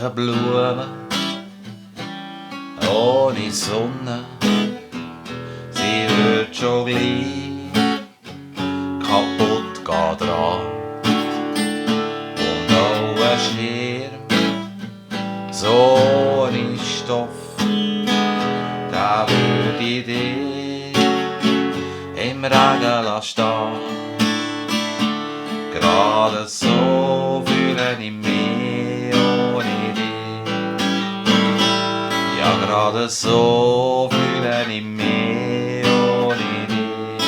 freundlichen Blumen ohne Sonne. Sie wird schon gleich kaputt gehen dran. Und auch ein Schirm, so ohne Stoff, da würde ich dich im Regen stehen. Gerade so fühle ich mich ohne dich. Ja, gerade so fühle ich mich ohne dich.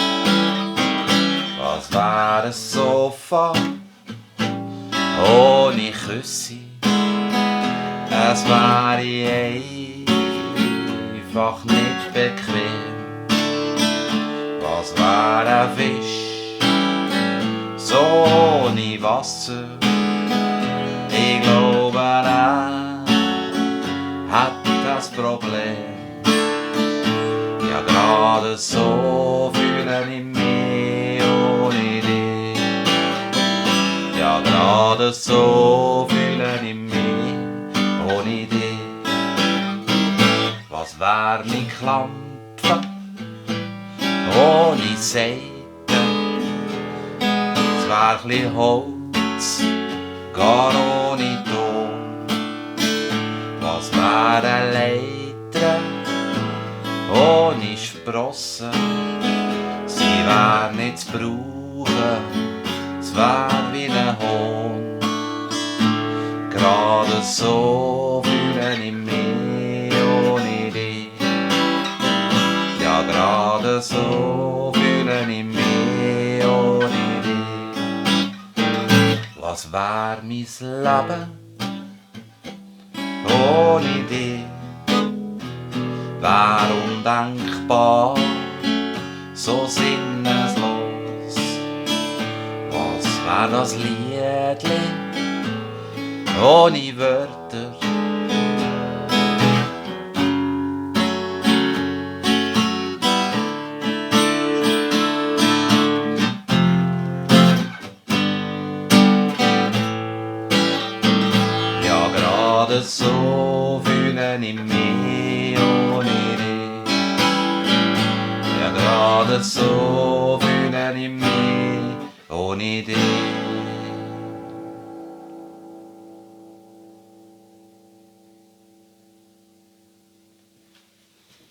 Was wäre ein Sofa ohne Küsse? Es wäre einfach nicht bequem. Was wäre ein Fisch so ohne Wasser? Ich glaube, er hat das Problem. Ja, gerade so fühle ich mich ohne dich. Ja, gerade so fühle ich mich ohne dich. Was wär mi Klampe ohne Seiten? Es wär chli Holz, gar ohne Ton. Was wär eine Leiter ohne Sprossen? Sie wär nicht zu brauchen, es wär wie ein Hohn. Gerade so fühle ich mich ohne dich. Ja, gerade so fühle ich mich ohne dich. Was wär mein Leben ohne dich? Wär undenkbar, so sinneslos. Was wär das Liedli ohne Wörter? Ja, gerade so fühle ich mich ohne dich. Ja, gerade so fühle ich mich ohne dich.